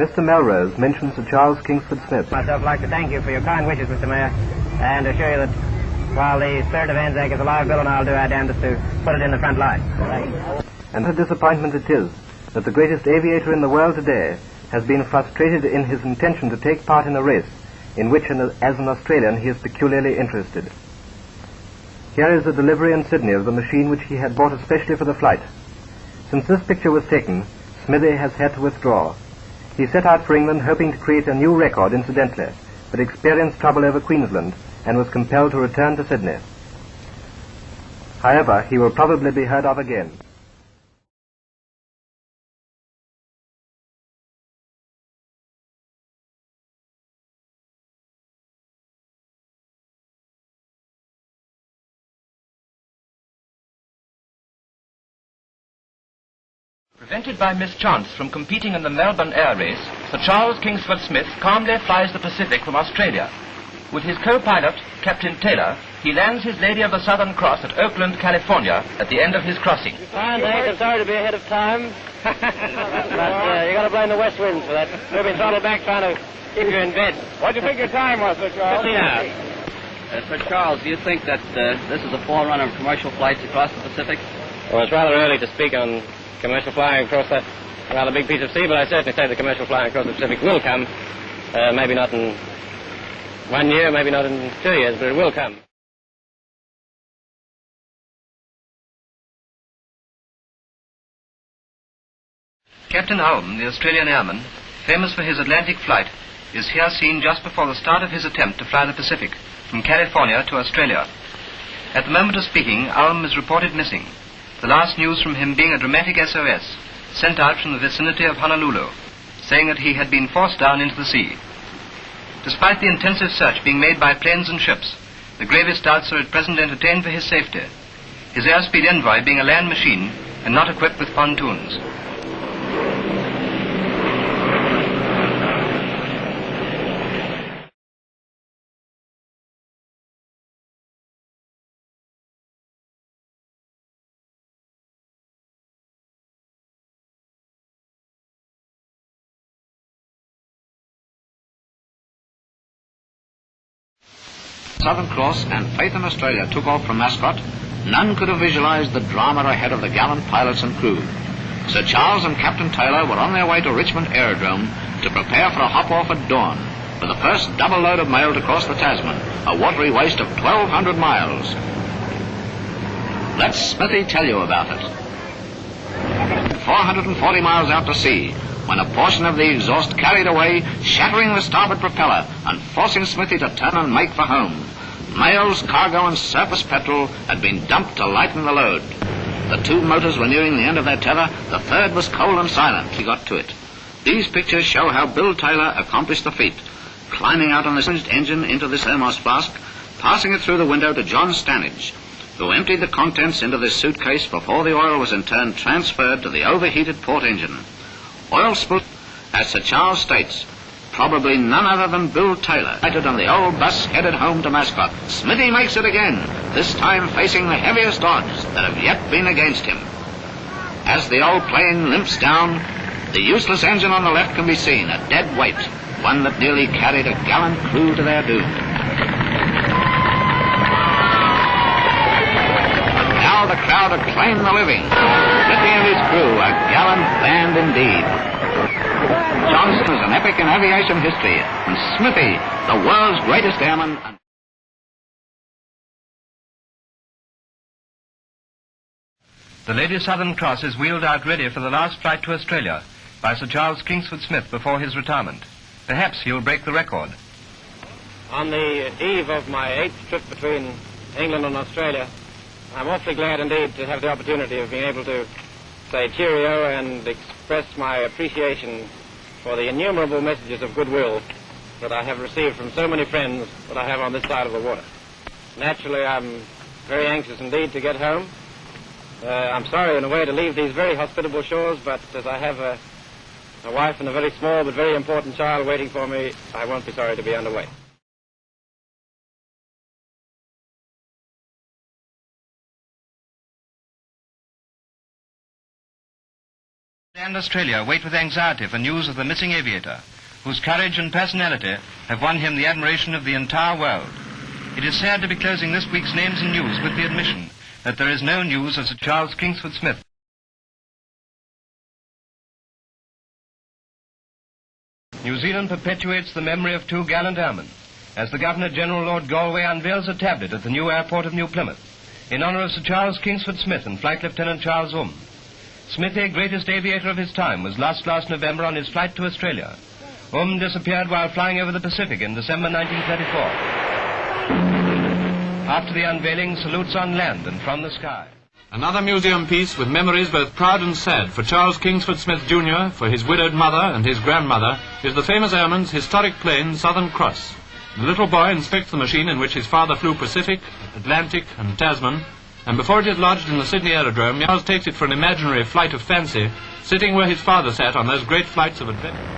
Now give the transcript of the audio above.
Mr. Melrose mentions Sir Charles Kingsford Smith. Myself like to thank you for your kind wishes, Mr. Mayor, and assure you that while the spirit of Anzac is alive, Bill and I'll do our damnedest to put it in the front line. And what a disappointment it is that the greatest aviator in the world today has been frustrated in his intention to take part in a race in which, as an Australian, he is peculiarly interested. Here is the delivery in Sydney of the machine which he had bought especially for the flight. Since this picture was taken, Smithy has had to withdraw. He set out for England hoping to create a new record incidentally, but experienced trouble over Queensland and was compelled to return to Sydney. However, he will probably be heard of again. Prevented by mischance from competing in the Melbourne air race, Sir Charles Kingsford Smith calmly flies the Pacific from Australia. With his co-pilot, Captain Taylor, he lands his Lady of the Southern Cross at Oakland, California, at the end of his crossing. Fine, thanks. I'm sorry to be ahead of time. But you got to blame the west winds for that. We've been throttled back trying to keep you in bed. What do you think your time was, Sir Charles? 15 hours. Sir Charles, do you think that this is a forerunner of commercial flights across the Pacific? Well, it's rather early to speak on commercial flying across that rather big piece of sea, but I certainly say the commercial flying across the Pacific will come. Maybe not in 1 year, maybe not in 2 years, but it will come. Captain Ulm, the Australian airman, famous for his Atlantic flight, is here seen just before the start of his attempt to fly the Pacific, from California to Australia. At the moment of speaking, Ulm is reported missing, the last news from him being a dramatic SOS, sent out from the vicinity of Honolulu, saying that he had been forced down into the sea. Despite the intensive search being made by planes and ships, the gravest doubts are at present entertained for his safety, his airspeed envoy being a land machine and not equipped with pontoons. Southern Cross and Faith in Australia took off from Mascot, none could have visualized the drama ahead of the gallant pilots and crew. Sir Charles and Captain Taylor were on their way to Richmond Aerodrome to prepare for a hop-off at dawn, with the first double load of mail to cross the Tasman, a watery waste of 1,200 miles. Let Smithy tell you about it. 440 miles out to sea, when a portion of the exhaust carried away, shattering the starboard propeller and forcing Smithy to turn and make for home. Mails, cargo and surface petrol had been dumped to lighten the load. The two motors were nearing the end of their tether, the third was cold and silent. He got to it. These pictures show how Bill Taylor accomplished the feat, climbing out on the singed engine into this Hermos flask, passing it through the window to John Stanage, who emptied the contents into this suitcase before the oil was in turn transferred to the overheated port engine. Oil spill, as Sir Charles states, probably none other than Bill Taylor, lighted on the old bus headed home to Mascot. Smithy makes it again, this time facing the heaviest odds that have yet been against him. As the old plane limps down, the useless engine on the left can be seen, a dead weight, one that nearly carried a gallant crew to their doom. And now the crowd acclaim the living. Smithy and his crew, a gallant band indeed. Johnson is an epic in aviation history, and Smithy, the world's greatest airman. The Lady Southern Cross is wheeled out ready for the last flight to Australia by Sir Charles Kingsford Smith before his retirement. Perhaps he'll break the record. On the eve of my 8th trip between England and Australia, I'm awfully glad indeed to have the opportunity of being able to say cheerio and express my appreciation for the innumerable messages of goodwill that I have received from so many friends that I have on this side of the water. Naturally, I'm very anxious indeed to get home. I'm sorry in a way to leave these very hospitable shores, but as I have a wife and a very small but very important child waiting for me, I won't be sorry to be underway. and Australia wait with anxiety for news of the missing aviator, whose courage and personality have won him the admiration of the entire world. It is sad to be closing this week's Names and News with the admission that there is no news of Sir Charles Kingsford Smith. New Zealand perpetuates the memory of two gallant airmen, as the Governor-General Lord Galway unveils a tablet at the new airport of New Plymouth, in honour of Sir Charles Kingsford Smith and Flight Lieutenant Charles Ulm. Smithy, greatest aviator of his time, was lost last November on his flight to Australia. Ulm disappeared while flying over the Pacific in December 1934. After the unveiling, salutes on land and from the sky. Another museum piece with memories both proud and sad for Charles Kingsford Smith Jr., for his widowed mother and his grandmother, is the famous airman's historic plane Southern Cross. The little boy inspects the machine in which his father flew Pacific, Atlantic and Tasman, and before it is lodged in the Sydney aerodrome, Charles takes it for an imaginary flight of fancy, sitting where his father sat on those great flights of adventure.